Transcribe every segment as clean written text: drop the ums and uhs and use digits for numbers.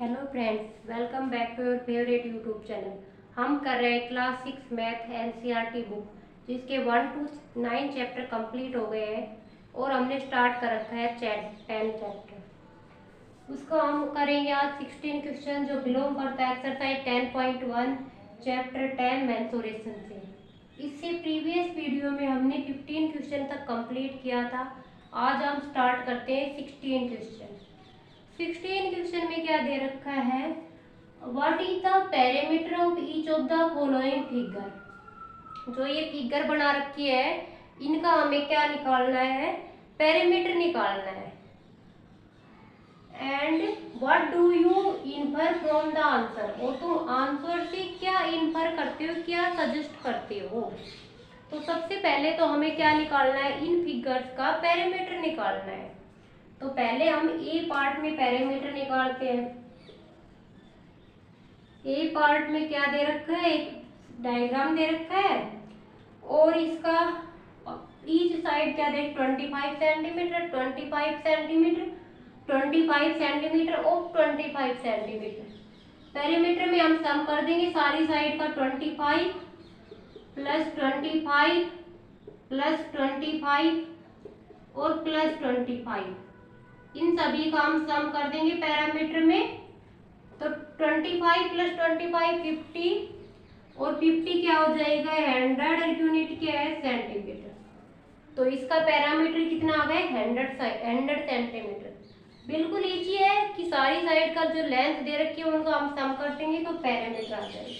Hello friends, welcome back to your favourite YouTube channel. हम कर रहे हैं क्लास 6 मैथ एनसीईआरटी बुक, जिसके 1 to 9 चैप्टर कंप्लीट हो गए हैं और हमने स्टार्ट कर रखा है 10 चैप्टर। उसको हम करेंगे आज 16 क्वेश्चन जो बिलोंग करता है एक्सरसाइज 10.1 चैप्टर 10 मेंसुरेशन से। इससे प्रीवियस वीडियो में हमने 15 क्वेश्चन तक कंप्लीट किया था। आज हम स्टार्ट करते हैं 16 क्वेश्चन। 16 क्वेश्चन में क्या दे रखा है, what is the parameter of each of the following figure. जो ये फिगर बना रखी है इनका हमें क्या निकालना है, पैरामीटर निकालना है। And what do you infer from the answer, और तुम आंसर से क्या इन्फर करते हो, क्या सजेस्ट करते हो। तो सबसे पहले तो हमें क्या निकालना है, इन फिगर्स का पैरामीटर निकालना है। तो पहले हम ए पार्ट में पैरामीटर निकालते हैं। ए पार्ट में क्या दे रखा है, एक डायग्राम दे रखा है और इसका ईच साइड क्या दे, 25 सेंटीमीटर, 25 सेंटीमीटर, 25 सेंटीमीटर और 25 सेंटीमीटर। पैरामीटर में हम सम कर देंगे सारी साइड का, 25 प्लस 25 प्लस 25 और प्लस 25, इन सभी का हम सम कर देंगे पैरामीटर में। तो 25 प्लस 25 50 और 50 क्या हो जाएगा 100 और यूनिट क्या है सेंटीमीटर। तो इसका पैरामीटर कितना आ गया 100 सेंटीमीटर। बिल्कुल इजी है कि सारी साइड का जो लेंथ दे रखी है उनको हम सम कर देंगे तो पैरामीटर आ जाएगा।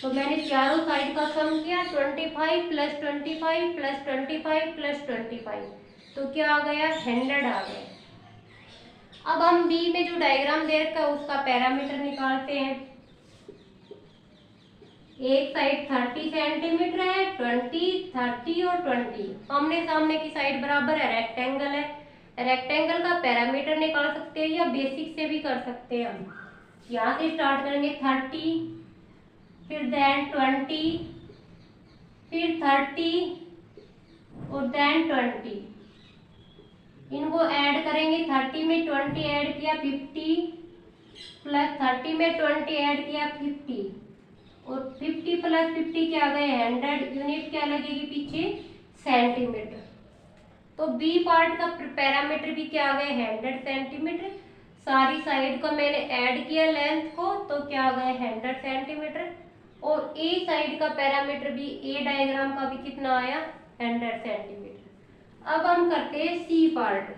तो मैंने चारों साइड का सम किया, 25 प्लस 25 प्लस 25 प्लस 25, तो क्या आ गया 100 आ गया। अब हम बी में जो डायग्राम दे रखा है उसका पैरामीटर निकालते हैं। एक साइड 30 सेंटीमीटर है, 20, 30 और 20, आमने सामने की साइड बराबर है, रेक्टेंगल है। रेक्टेंगल का पैरामीटर निकाल सकते हैं या बेसिक से भी कर सकते हैं। हम यहाँ से स्टार्ट करेंगे 30, फिर देन 20, फिर 30 और देन 20, इनको ऐड करेंगे। 30 में 20 ऐड किया 50, प्लस 30 में 20 ऐड किया 50 और 50 प्लस 50 क्या गए 100, यूनिट क्या लगेगी पीछे सेंटीमीटर। तो बी पार्ट का पैरामीटर भी क्या आ गए 100 सेंटीमीटर। सारी साइड का मैंने ऐड किया लेंथ को, तो क्या आ गए 100 सेंटीमीटर। और ए साइड का पैरामीटर भी, ए डायग्राम का भी कितना आया 100 सेंटीमीटर। अब हम करते हैं सी पार्ट।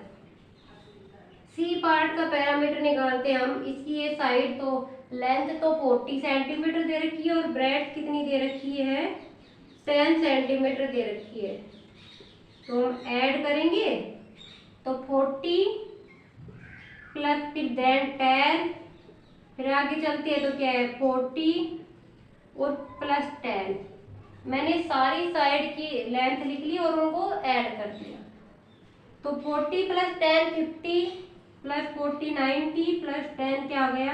सी पार्ट का पैरामीटर निकालते हैं हम। इसकी ये साइड तो लेंथ तो 40 सेंटीमीटर दे रखी है और ब्रेड्थ कितनी दे रखी है 10 सेंटीमीटर दे रखी है। तो हम ऐड करेंगे तो 40 प्लस फिर देन 10, फिर आगे चलते हैं तो क्या है 40 और प्लस 10। मैंने सारी साइड की लेंथ लिख ली और उनको ऐड कर दिया। तो 40 प्लस 10 50 प्लस 40 90 प्लस 10 क्या आ गया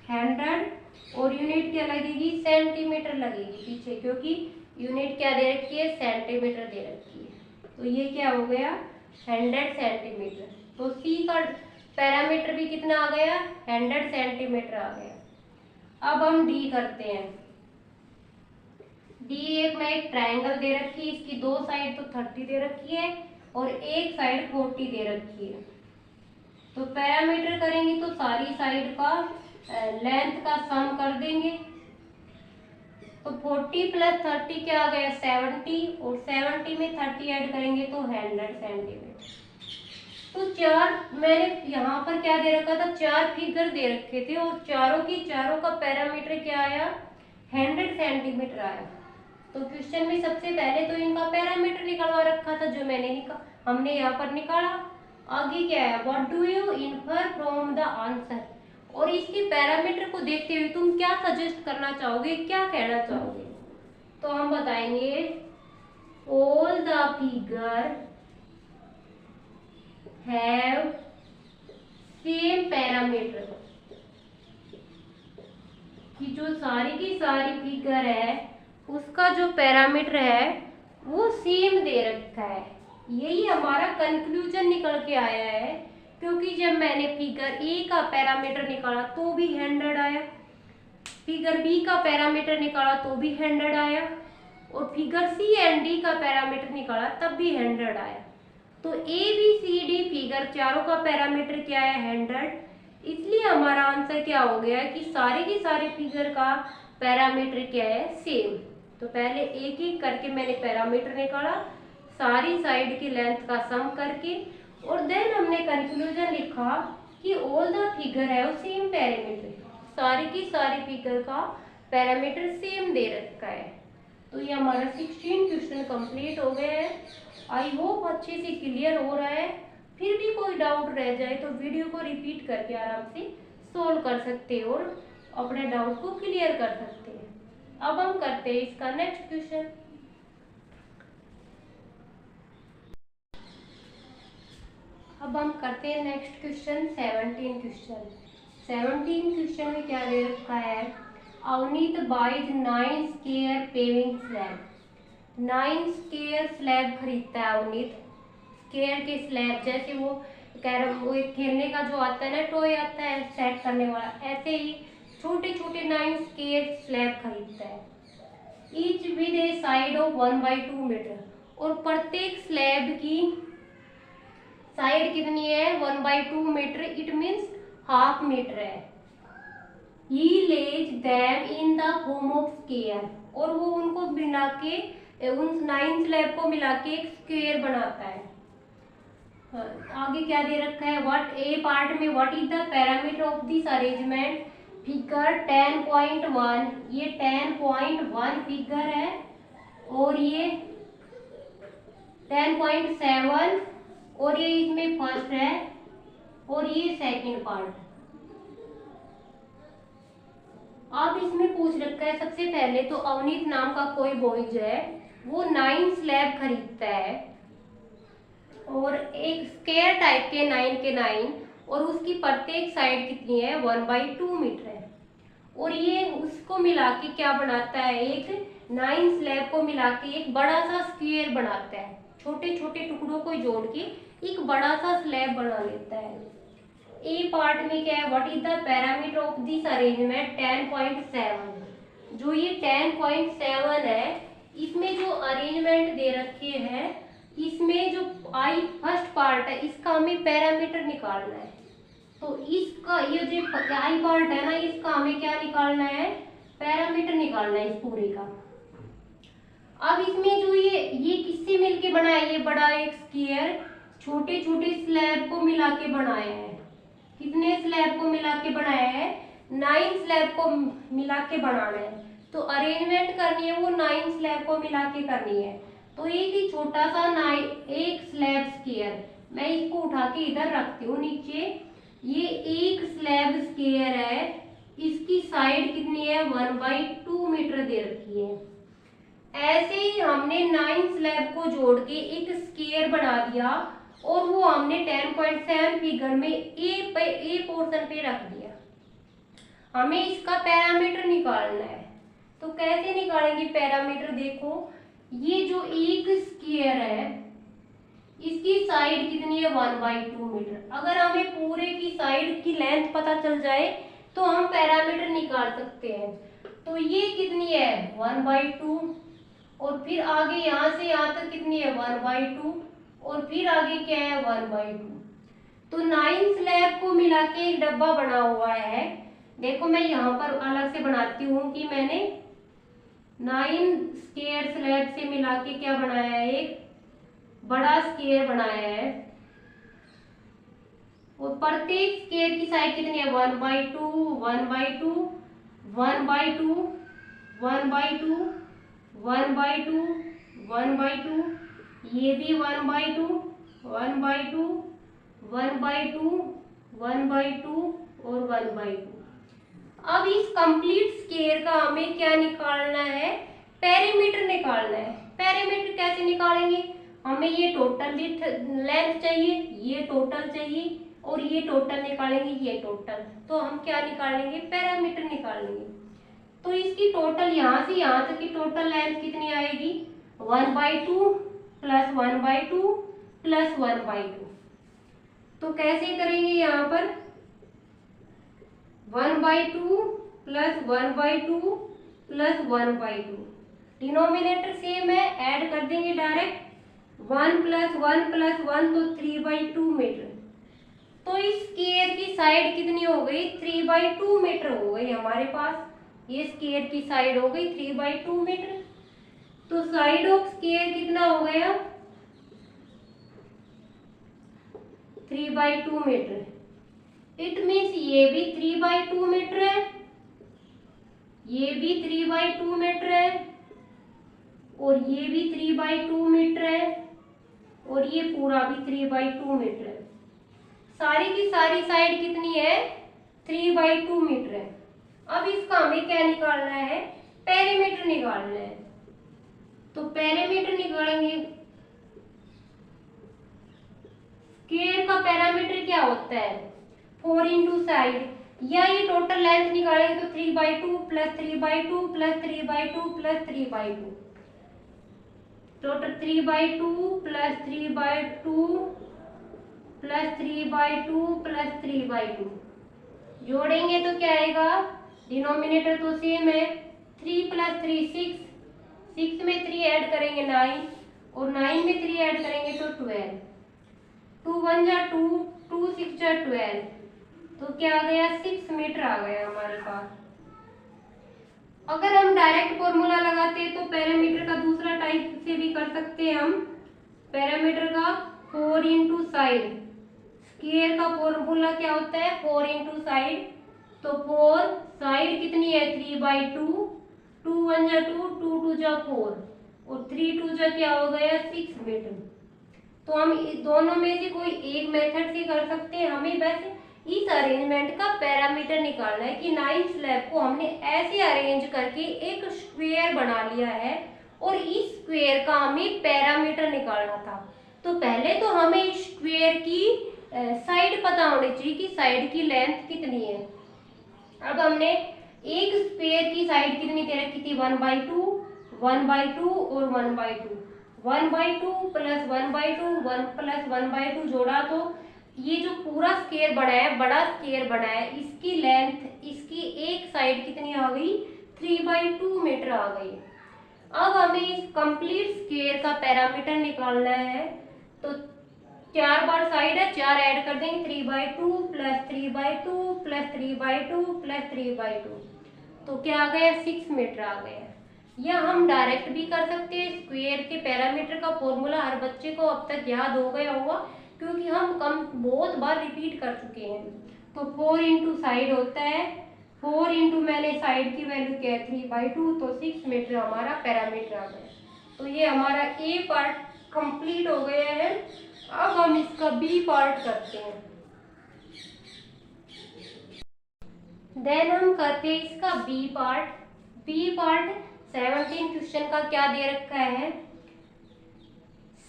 100 और यूनिट क्या लगेगी सेंटीमीटर लगेगी पीछे, क्योंकि यूनिट क्या दे रखी है सेंटीमीटर दे रखी है। तो ये क्या हो गया 100 सेंटीमीटर। तो सी का पैरामीटर भी कितना आ गया 100 सेंटीमीटर आ गया। अब हम डी करते हैं। डी एक में एक ट्रायंगल दे रखी है, इसकी दो साइड तो 30 दे रखी है और एक साइड 40 दे रखी है। तो पैरामीटर करेंगे तो सारी साइड का लेंथ का सम कर देंगे। तो 40 प्लस 30 क्या आ गया 70 और 70 में 30 ऐड करेंगे तो 100 सेंटीमीटर। तो चार मैंने यहाँ पर क्या दे रखा था, चार फिगर दे रखे थे और चारों का पैरामीटर क्या आया 100 सेंटीमीटर आया। तो क्वेश्चन में सबसे पहले तो इनका पैरामीटर निकलवा रखा था जो हमने यहाँ पर निकाला। आगे क्या है, what do you infer from the answer, और इसके पैरामीटर को देखते हुए तुम क्या सजेस्ट करना चाहोगे, क्या कहना चाहोगे। तो हम बताएंगे all the figure have same parameter, कि जो सारी की सारी फिगर है उसका जो पैरामीटर है वो सेम दे रखा है। यही हमारा कंक्लूजन निकल के आया है क्योंकि जब मैंने फिगर ए का पैरामीटर निकाला तो भी 100 आया, फिगर बी का पैरामीटर निकाला तो भी 100 आया, और फिगर सी एंड डी का पैरामीटर निकाला तब भी 100 आया। तो A B C D figure चारों का पैरामीटर क्या है 100, इसलिए हमारा आंसर क्या हो गया कि सारे के सारे फिगर का पैरामीटर क्या है सेम। तो पहले एक एक करके मैंने पैरामीटर निकाला सारी साइड की लेंथ का सम करके, और देन हमने कंक्लूजन लिखा कि ऑल द फिगर है सेम पैरामीटर, सारी की सारी फिगर का पैरामीटर सेम दे रखा है। तो ये हमारा 16 क्वेश्चन कंप्लीट हो गया है। आई होप अच्छे से क्लियर हो रहा है। फिर भी कोई डाउट रह जाए तो वीडियो को रिपीट करके आराम से सोल्व कर सकते हो और अपने डाउट को क्लियर कर सकते हैं। अब हम करते हैं इसका नेक्स्ट क्वेश्चन। अब हम करते हैं नेक्स्ट क्वेश्चन 17 क्वेश्चन। 17 क्वेश्चन में क्या दे रखा है, Avneet buys 9 square paving slab. 9 square slab खरीदता है अवनीत, स्क्वायर के स्लैब, जैसे वो कैरम वो एक खेलने का जो आता है ना टॉय आता है सेट करने वाला, ऐसे ही छोटे छोटे 9 स्क्वायर स्लैब खरीदता है। Each with a side of 1/2 metre, और प्रत्येक स्लैब की साइड कितनी है 1/2 metre, it means half metre है। He lays them in the form of square, और वो उनको मिला के उन 9 स्लैब को मिला के एक स्क्वायर बनाता है। आगे क्या दे रखा है, व्हाट ए पार्ट में what is the parameter of this arrangement, figure 10.1, ये 10.1 फिगर है, और ये 10.7, और ये इसमें फर्स्ट है, और ये सेकंड पार्ट। अब इसमें पूछ रखा है सबसे पहले तो अवनीत नाम का कोई बॉयज है, वो 9 स्लैब खरीदता है, और एक स्क्वायर टाइप के 9 के 9, और उसकी प्रत्येक साइड कितनी है 1/2 मीटर है, और ये उसको मिला के क्या बनाता है, एक 9 स्लैब को मिला के एक बड़ा सा स्क्वायर बनाता है, छोटे छोटे टुकड़ों को जोड़ के एक बड़ा सा स्लैब बना लेता है। ए पार्ट में क्या है, what is the parameter of this arrangement 10.7, जो ये 10.7 है, इसमें जो अरेंजमेंट दे रखे हैं, इसमें जो आई फर्स्ट पार्ट है इसका हमें पैरामीटर निकालना है। तो इसका ये जो आई पार्ट है ना, इसका हमें क्या निकालना है, पैरामीटर निकालना है इस पूरे का। अब इसमें जो ये किससे मिलके बनाया, ये बड़ा एक स्क्वायर छोटे छोटे स्लैब को मिला के बनाया है। कितने स्लैब को मिला के बनाया है, 9 स्लैब को मिला के बनाना है। तो अरेंजमेंट करनी है वो 9 स्लैब को मिला के करनी है। तो एक ही छोटा सा एक स्लैब स्क्वायर, मैं इसको उठा के इधर रखती हूँ नीचे, ये एक स्लैब स्क्वायर है, इसकी साइड कितनी है 1/2 मीटर दे रखी है। ऐसे ही हमने 9 स्लैब को जोड़ के एक स्क्वायर बना दिया, और वो हमने 10.7 फिगर में ए पोर्शन पे रख दिया। हमें इसका पैरामीटर निकालना है, तो कैसे निकालेंगे पैरामीटर, देखो ये जो एक स्क्वायर है इसकी साइड कितनी है 1/2 मीटर। अगर हमें पूरे की साइड की लेंथ पता चल जाए तो हम पैरामीटर निकाल सकते हैं। तो ये कितनी है 1/2, और फिर आगे यहाँ से यहाँ तक कितनी है 1/2, और फिर आगे क्या है 1/2। तो 9 स्लैब को मिला के एक डब्बा बना हुआ है। देखो मैं यहाँ पर अलग से बनाती हूँ कि मैंने 9 स्क्वायर स्लैब से मिला के क्या बनाया है, एक बड़ा स्क्वायर बनाया है, और प्रत्येक स्क्वायर की साइड कितनी है 1/2 1/2 1/2 1/2 1/2 1/2, ये भी 1/2 1/2 1/2 1/2 और 1/2। अब इस कंप्लीट स्क्वायर का हमें क्या निकालना है, पेरीमीटर निकालना है। पेरीमीटर कैसे निकालेंगे, हमें ये टोटल लेंथ चाहिए, ये टोटल चाहिए, और ये टोटल निकालेंगे, ये टोटल। तो हम क्या निकालेंगे, पैरामीटर निकालेंगे। तो इसकी टोटल यहाँ से यहाँ तक की टोटल लेंथ कितनी आएगी 1/2 + 1/2 + 1/2। तो कैसे करेंगे, यहाँ पर 1/2 प्लस 1/2 प्लस 1/2, डिनोमिनेटर सेम है, ऐड कर देंगे डायरेक्ट। 1 प्लस 1 प्लस 1 तो 3/2 मीटर। तो इस स्क्वायर की साइड कितनी हो गई, 3/2 मीटर हो गई हमारे पास। ये स्क्वायर की साइड हो गई 3/2 मीटर। तो साइड ऑफ स्क्वायर कितना हो गया, 3/2 मीटर। इट मीन्स ये भी 3/2 मीटर है, ये भी 3/2 मीटर है, और ये भी 3/2 मीटर है, और ये पूरा भी 3/2 मीटर है। सारी की सारी साइड कितनी है, 3/2 मीटर है। अब इसका हमें क्या निकालना है, पेरीमीटर निकालना है। तो पेरीमीटर निकालेंगे। स्क्वायर का पैरामीटर क्या होता है, 4 इंटू साइड, या ये टोटल लेंथ निकालेंगे तो 3/2 plus 3/2 plus 3/2 plus 3/2, total 3/2 plus 3/2 plus 3/2 plus 3/2, जोड़ेंगे तो क्या आएगा, डिनोमिनेटर तो सेम है, 3 प्लस 3 6, 6 में 3 ऐड करेंगे 9, और 9 में 3 ऐड करेंगे तो 12, 2 1 जा 2, 2 6 जा 12, तो क्या आ गया, 6 मीटर आ गया हमारे पास। अगर हम डायरेक्ट फॉर्मूला लगाते तो पैरामीटर का दूसरा टाइप से भी कर सकते हैं हम। पैरामीटर का 4 इंटू साइड, स्क्वायर का फॉर्मूला क्या होता है, 4 इंटू साइड। तो 4 साइड कितनी है, 3/2, 2 1 जा 2, 2 2 जा 4, और 3 2 जा क्या हो गया, 6 मीटर। तो हम दोनों में से कोई एक मेथड से कर सकते हैं। हमें बस इस अरेंजमेंट का पैरामीटर निकालना है कि 9 स्लैब को हमने ऐसे अरेंज करके एक स्क्वायर बना लिया है, और इस स्क्वायर का हमें पैरामीटर निकालना था। तो पहले तो हमें इस स्क्वायर की साइड पता होनी चाहिए कि साइड की लेंथ कितनी है। अब हमने एक स्क्वायर की साइड कितनी दे रखी थी, 1/2, 1/2 और 1/2, 1/2 प्लस 1/2, 1 प्लस 1/2 जोड़ा तो ये जो पूरा स्क्वायर बना है, बड़ा स्क्वायर बना है, इसकी लेंथ, इसकी एक साइड कितनी आ गई, 3/2 मीटर आ गई। अब हमें इस कंप्लीट स्क्वायर का पैरामीटर निकालना है। तो 4 बार साइड है, 4 ऐड कर देंगे, 3/2 प्लस 3/2 प्लस 3/2 प्लस 3/2, तो क्या आ गया, 6 मीटर आ गया। या हम डायरेक्ट भी कर सकते हैं। स्क्वायर के पैरामीटर का फॉर्मूला हर बच्चे को अब तक याद हो गया होगा, क्योंकि हम बहुत बार रिपीट कर चुके हैं। तो 4 इंटू साइड होता है, 4 इंटू मैंने साइड की वैल्यू क्या है, 3/2, तो 6 मीटर हमारा पैरामीटर आ गया। तो ये हमारा ए पार्ट कंप्लीट हो गया है। अब हम इसका बी पार्ट करते हैं। देन हम करते हैं इसका B part. B part 17 question का क्या दे रखा है,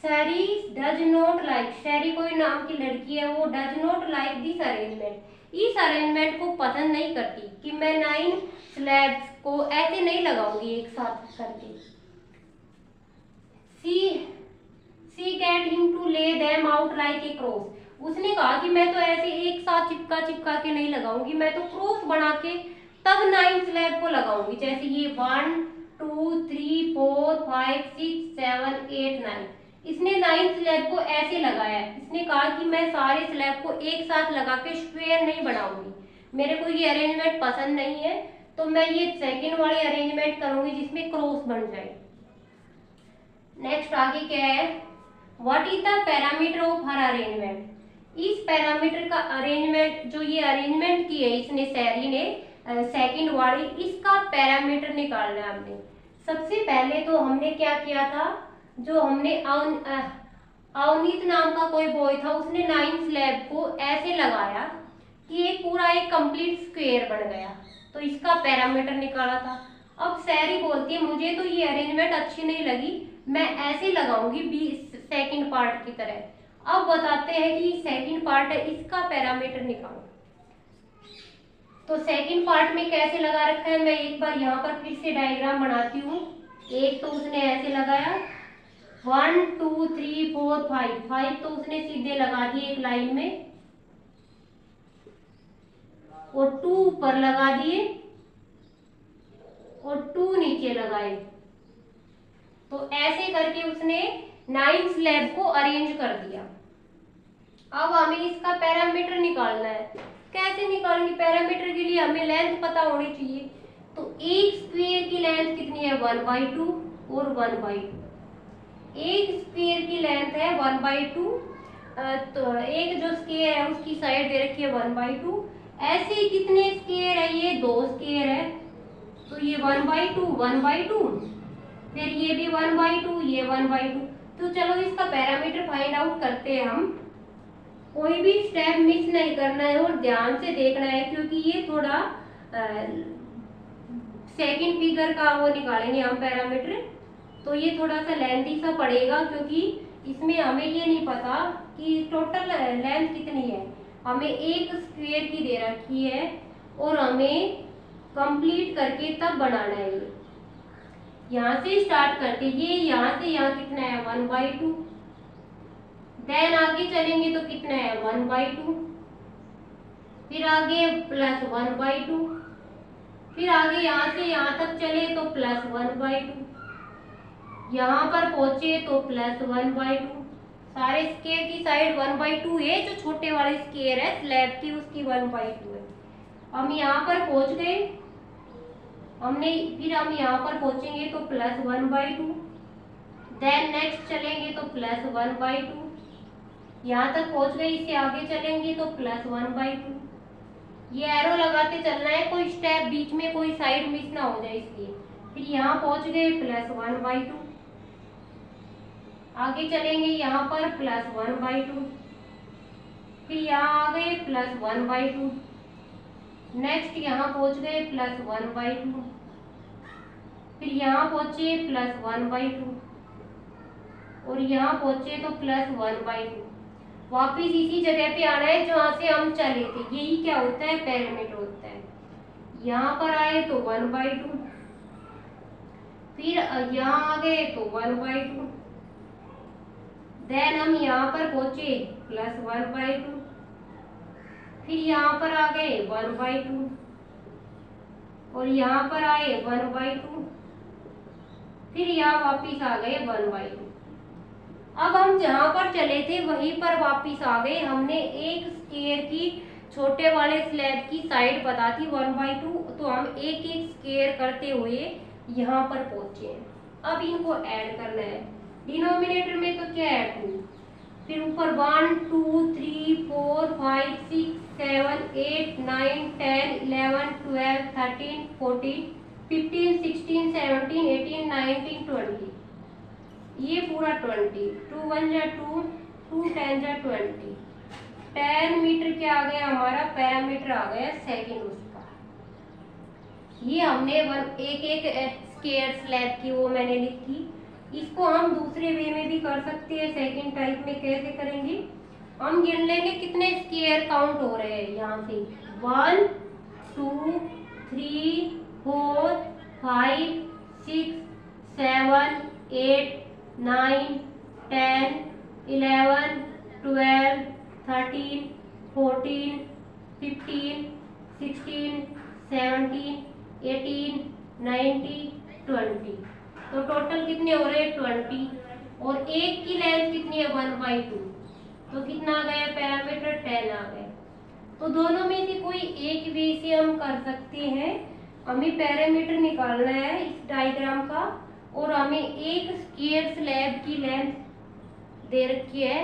Sherry does not like, Sherry कोई नाम की लड़की है, वो does not like this arrangement, इस अरेंजमेंट को पसंद नहीं करती कि मैं 9 स्लैब्स को ऐसे नहीं लगाऊंगी एक साथ करके। सी गेट हिम टू ले them out like a cross, उसने कहा कि मैं तो ऐसे एक साथ चिपका चिपका के नहीं लगाऊंगी, मैं तो क्रॉस बना के तब 9 स्लैब को लगाऊंगी। जैसे ये 1 2 3 4 5 6 7 8 9, इसने 9 स्लैब को ऐसे लगाया। इसने कहा कि मैं सारे स्लैब को एक साथ लगा के स्क्वायर नहीं बनाऊंगी, मेरे को ये अरेंजमेंट पसंद नहीं है, तो मैं ये सेकंड वाली अरेंजमेंट करूंगी जिसमें क्रॉस बन जाए। नेक्स्ट आगे क्या है, what is the parameter of her arrangement, इस पैरामीटर का अरेंजमेंट, जो ये अरेंजमेंट की है इसने शैरी ने सेकंड वाली, इसका पैरामीटर निकालना है हमने। सबसे पहले तो हमने क्या किया था, जो हमने अवनीत नाम का कोई बॉय था, उसने 9 स्लैब को ऐसे लगाया कि एक पूरा एक कंप्लीट स्क्वायर बन गया, तो इसका पैरामीटर निकाला था। अब शैरी बोलती है मुझे तो ये अरेंजमेंट अच्छी नहीं लगी, मैं ऐसे लगाऊंगी बी सेकंड पार्ट की तरह। अब बताते हैं कि सेकंड पार्ट है, इसका पैरामीटर निकालो। तो सेकंड पार्ट में कैसे लगा रखा है, मैं एक बार यहाँ पर फिर से डायग्राम बनाती हूँ। एक तो उसने ऐसे लगाया 1 2 3 4 5 तो उसने सीधे लगा दिए एक लाइन में, और 2 ऊपर लगा दिए और 2 नीचे लगाए। तो ऐसे करके उसने 9 स्लैब को अरेंज कर दिया। अब हमें इसका पैरामीटर निकालना है। कैसे निकालेंगे? पैरामीटर के लिए हमें लेंथ पता होनी चाहिए। तो एक स्क्वायर की लेंथ कितनी है? 1/2 और 1/2। एक स्क्वायर की लेंथ है 1/2। तो एक जो स्क्वायर है उसकी साइड दे रखी है 1/2। ऐसे ही कितने स्क्वायर है? ये 2 स्क्वायर है। तो ये 1/2 1/2, फिर ये भी 1/2, ये 1/2। तो चलो इसका पैरामीटर फाइंड आउट करते हैं हम। कोई भी स्टेप मिस नहीं करना है और ध्यान से देखना है, क्योंकि ये थोड़ा सेकंड फिगर का वो निकालेंगे हम पैरामीटर, तो ये थोड़ा सा लेंथी सा पड़ेगा, क्योंकि इसमें हमें ये नहीं पता कि टोटल लेंथ कितनी है। हमें एक स्क्वायर की दे रखी है और हमें कंप्लीट करके तब बनाना है। ये यहाँ से स्टार्ट करते, ये यहाँ से यहाँ कितना है? 1/2। देन आगे चलेंगे तो कितना है? 1/2। फिर आगे प्लस 1/2। फिर आगे यहाँ से यहाँ तक चले तो प्लस 1/2। यहाँ पर पहुंचे तो प्लस 1/2। सारे स्क्वायर की साइड 1/2 है। जो छोटे वाले स्क्वायर है स्लैब की, उसकी 1/2 है। हम यहाँ पर पहुंच गए हमने। फिर हम यहाँ पर पहुंचेंगे तो प्लस 1/2। देन नेक्स्ट चलेंगे तो प्लस 1/2। यहाँ तक पहुंच गए, इससे आगे चलेंगे तो प्लस 1/2। ये एरो लगाते चलना है, कोई स्टेप बीच में कोई साइड मिस ना हो जाए इसलिए। फिर यहाँ पहुंच गए प्लस 1/2। आगे चलेंगे यहाँ पर प्लस 1/2। फिर यहाँ आ गए प्लस 1/2। नेक्स्ट यहाँ पहुंच गए प्लस 1/2। फिर यहाँ पहुंचे प्लस 1/2 और यहाँ पहुंचे तो प्लस 1/2। वापिस इसी जगह पे आना है जहाँ से हम चले थे। यही क्या होता है? पैरामीटर होता है। यहाँ पर आए तो 1/2। फिर यहाँ आ गए तो 1/2। देन हम यहाँ पर पहुंचे प्लस 1/2। फिर यहाँ पर आ गए 1/2 और यहाँ पर आए 1/2। फिर यहाँ वापिस आ गए 1/2। अब हम जहाँ पर चले थे वहीं पर वापिस आ गए। हमने एक स्क्वायर की छोटे वाले स्लैब की साइड पता थी 1/2, तो हम एक एक स्क्वायर करते हुए यहाँ पर पहुंचे हैं। अब इनको ऐड करना है। डिनोमिनेटर में तो क्या है? 2। फिर ऊपर 1 2 3 4 5 6 7 8 9 10 11 12 13 14 15 16 17 18 19 20। ये पूरा 20। 2 1 जा 2, 2 10 जा 20। 10 मीटर क्या आ गया? हमारा पैरामीटर आ गया सेकंड उसका। ये हमने एक एक स्क्वायर स्लैब की वो मैंने लिखी। इसको हम दूसरे वे में भी कर सकते हैं। सेकंड टाइप में कैसे करेंगे? हम गिन लेंगे कितने स्क्वायर काउंट हो रहे हैं यहाँ से। 1 2 3 4 5 6 7 8 9 10 11 12 13 14 15 16 17 18 19 20। तो टोटल कितने हो रहे हैं? 20। और एक की लेंथ कितनी है? 1/2। तो कितना आ गया पैरामीटर? 10 आ गया। तो दोनों में से कोई एक वे से हम कर सकते हैं। हमें पैरामीटर निकालना है इस डायग्राम का, और हमें एक स्क्वायर स्लैब की लेंथ दे रखी है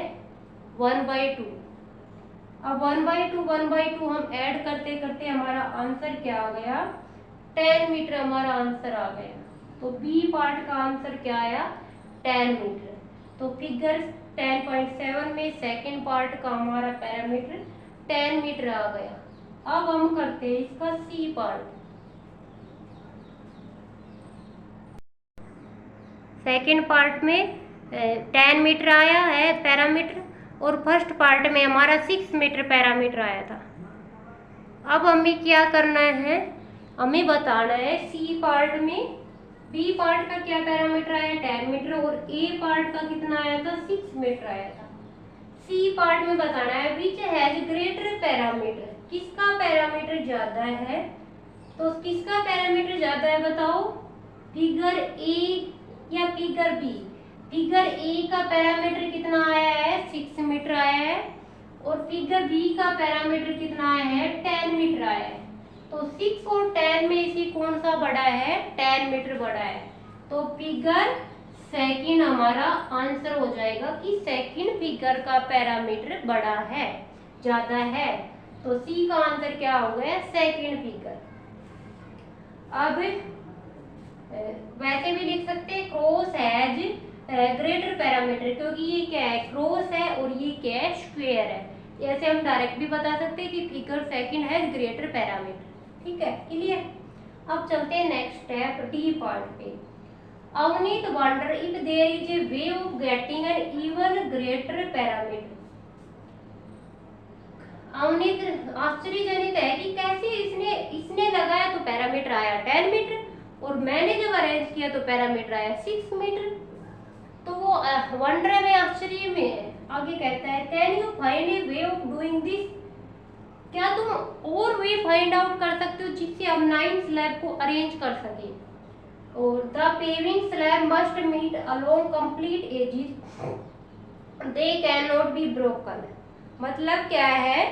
1/2। अब 1/2 हम ऐड करते करते हमारा आंसर क्या आ गया? 10 मीटर हमारा आंसर आ गया। तो बी पार्ट का आंसर क्या आया? 10 मीटर। तो फिगर 10.7 में सेकंड पार्ट का हमारा पैरामीटर 10 मीटर आ गया। अब हम करते हैं इसका सी पार्ट। सेकंड पार्ट में 10 मीटर आया है पैरामीटर, और फर्स्ट पार्ट में हमारा 6 मीटर पैरामीटर आया था। अब हमें क्या करना है? हमें बताना है सी पार्ट में बी पार्ट का क्या पैरामीटर आया? 10 मीटर। और ए पार्ट का कितना आया था? 6 मीटर आया था। सी पार्ट में बताना है विच हैज ग्रेटर पैरामीटर। किसका पैरामीटर ज्यादा है? तो किसका पैरामीटर ज्यादा है बताओ, फिगर ए या फिगर बी? फिगर ए का पैरामीटर कितना आया है? 6 मीटर आया है। और फिगर बी का पैरामीटर कितना आया है? 10 मीटर आया है। तो 6 और 10 में से कौन सा बड़ा है? 10 मीटर बड़ा है। तो फिगर सेकंड हमारा आंसर हो जाएगा कि सेकंड फिगर का पैरामीटर बड़ा है, ज्यादा है। तो सी का आंसर क्या हो गया? Second figure. अब वैसे भी लिख सकते हैं क्रॉस हैज ग्रेटर पैरामीटर, क्योंकि ये क्या है? क्रॉस है और ये क्या है? स्क्वायर है। ऐसे हम डायरेक्ट भी बता सकते हैं कि figure second has greater parameter. ठीक है, क्लियर? अब चलते हैं नेक्स्ट स्टेप डी पार्ट पे। Avneet wonder if there is a way of getting an even greater parameter. Avneet आश्चर्यजनित है कि कैसे इसने लगाया तो पैरामीटर आया 10 मीटर और मैंने जब अरेंज किया तो पैरामीटर आया 6 मीटर। तो वो वंडर में, आश्चर्य में है। आगे कहता है can you find A way of doing this? क्या तुम और वे फाइंड आउट कर सकते हो जिससे हम 9 स्लैब को अरेंज कर सके? और the paving slab must meet along complete edges, they can not be broken. मतलब क्या है?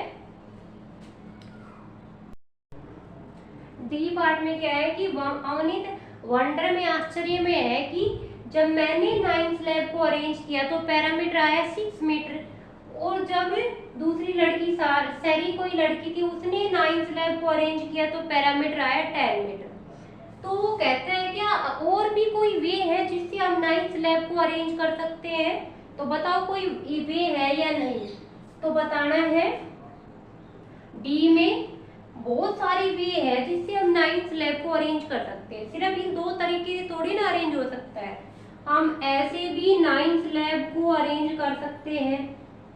डी पार्ट में क्या है कि अवनीत वंडर में, आश्चर्य में है कि जब मैंने 9 स्लैब को अरेंज किया तो पैरामीटर आया 6 मीटर और जब दूसरी लड़की सैरी कोई लड़की थी उसने 9 स्लैब को अरेंज किया तो पैरामीटर आया 10 मीटर। तो वो कहते हैं क्या और भी कोई वे है जिससे हम 9 स्लैब को अरेंज कर सकते हैं? तो बताओ कोई वे है या नहीं? तो बताना है डी में बहुत सारी वे है जिससे हम 9 स्लैब को अरेंज कर सकते हैं। सिर्फ इन दो तरीके से थोड़ी ना अरेंज हो सकता है, हम ऐसे भी 9 स्लैब को अरेंज कर सकते हैं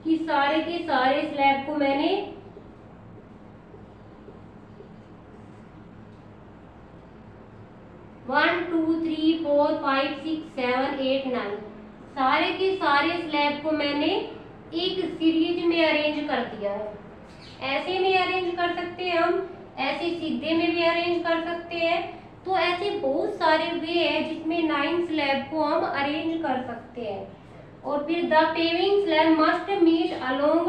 कि सारे के सारे स्लैब को मैंने one two three four five six seven eight 9 सारे के सारे स्लैब को मैंने एक सीरीज में अरेंज कर दिया है। ऐसे में अरेंज कर सकते हैं हम, ऐसे सीधे में भी अरेंज कर सकते हैं। तो ऐसे बहुत सारे वे हैं जिसमें 9 स्लैब को हम अरेंज कर सकते हैं। और फिर the paving slab must meet along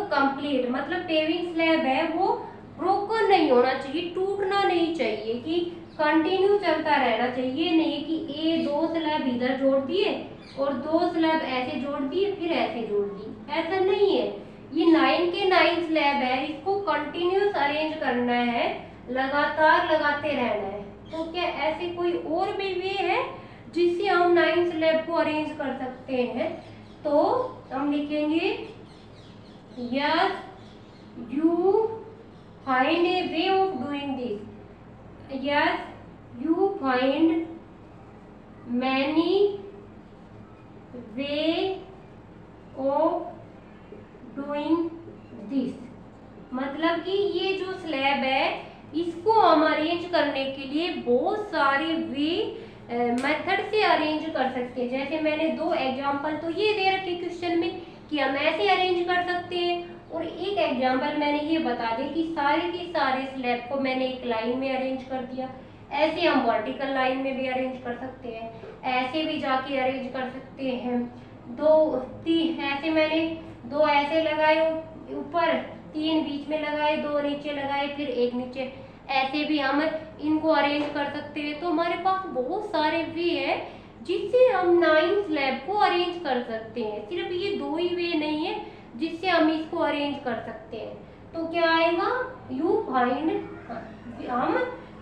complete, मतलब पेविंग स्लैब है वो ब्रोकन नहीं होना चाहिए, टूटना नहीं चाहिए, कि कंटिन्यू चलता रहना चाहिए। नहीं कि दो स्लैब इधर जोड़ दिए और 2 स्लैब ऐसे जोड़ दिए फिर ऐसे जोड़ दिए, ऐसा नहीं है। ये 9 के 9 स्लैब है, इसको कंटिन्यूस अरेंज करना है, लगातार लगाते रहना है। तो क्या ऐसे कोई और भी वे है जिससे हम 9 स्लैब को अरेंज कर सकते हैं? तो हम लिखेंगे yes you find A way of doing this. Yes you find many way of doing this, मतलब कि ये जो स्लैब है इसको हम अरेंज करने के लिए बहुत सारे वे मेथड से अरेंज कर सकते हैं। जैसे मैंने 2 एग्जांपल तो ये दे रखे क्वेश्चन में कि हम ऐसे अरेंज कर सकते हैं, और एक एग्जांपल मैंने ये बता दें कि सारे के सारे स्लैब को मैंने एक लाइन में अरेंज कर दिया। ऐसे हम वर्टिकल लाइन में भी अरेंज कर सकते हैं, ऐसे भी जाके अरेंज कर सकते हैं। 2-3 ऐसे मैंने 2 ऐसे लगाए ऊपर, 3 बीच में लगाए, 2 नीचे लगाए, फिर 1 नीचे, ऐसे भी हम इनको अरेंज कर सकते हैं। तो हमारे पास बहुत सारे वे है जिससे हम 9 स्लैब को अरेंज कर सकते हैं। सिर्फ ये 2 ही वे नहीं है जिससे हम इसको अरेंज कर सकते हैं। तो क्या आएगा? यू फाइंड,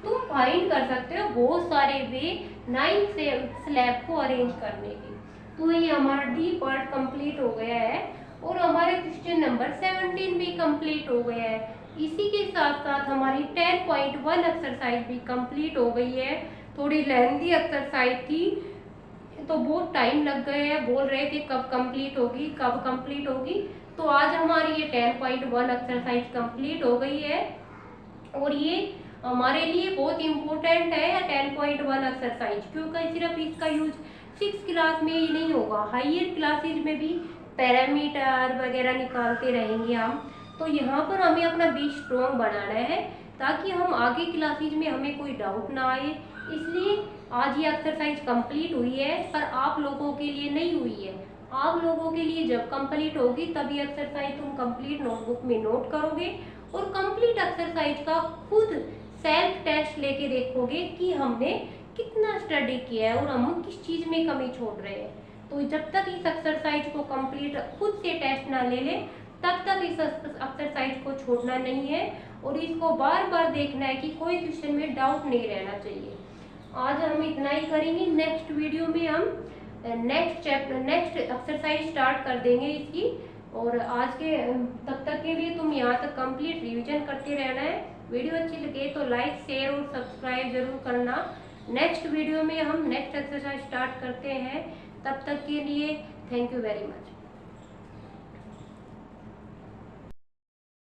तुम फाइंड कर सकते हो बहुत सारे वे 9 स्लैब को अरेंज करने के। तो ये हमारा डी पार्ट कंप्लीट हो गया है और हमारे क्वेश्चन नंबर 17 भी कंप्लीट हो गया है। इसी के साथ साथ हमारी 10.1 एक्सरसाइज भी कंप्लीट हो गई है। थोड़ी लेंथी एक्सरसाइज थी तो बहुत टाइम लग गए हैं, बोल रहे थे कब कंप्लीट होगी कब कंप्लीट होगी। तो आज हमारी ये 10.1 एक्सरसाइज कंप्लीट हो गई है और ये हमारे लिए बहुत इम्पोर्टेंट है 10.1 एक्सरसाइज, क्योंकि सिर्फ इसका यूज 6th क्लास में ही नहीं होगा, हायर क्लासेज में भी पैरामीटर वगैरह निकालते रहेंगे हम। तो यहाँ पर हमें अपना बेस स्ट्रॉन्ग बनाना है ताकि हम आगे क्लासेज में हमें कोई डाउट ना आए। इसलिए आज ये एक्सरसाइज कंप्लीट हुई है, पर आप लोगों के लिए नहीं हुई है। आप लोगों के लिए जब कंप्लीट होगी तभी एक्सरसाइज तुम कंप्लीट नोटबुक में नोट करोगे और कंप्लीट एक्सरसाइज का खुद सेल्फ टेस्ट लेके देखोगे कि हमने कितना स्टडी किया है और हम किस चीज़ में कमी छोड़ रहे हैं। तो जब तक इस एक्सरसाइज को कंप्लीट खुद से टेस्ट ना ले ले तब तक इस एक्सरसाइज को छोड़ना नहीं है और इसको बार बार देखना है कि कोई क्वेश्चन में डाउट नहीं रहना चाहिए। आज हम इतना ही करेंगे। नेक्स्ट वीडियो में हम नेक्स्ट एक्सरसाइज स्टार्ट कर देंगे इसकी। और आज के तब तक के लिए तुम यहाँ तक कंप्लीट रिवीजन करते रहना है। वीडियो अच्छी लगे तो लाइक शेयर और सब्सक्राइब जरूर करना। नेक्स्ट वीडियो में हम नेक्स्ट एक्सरसाइज स्टार्ट करते हैं। तब तक के लिए थैंक यू वेरी मच।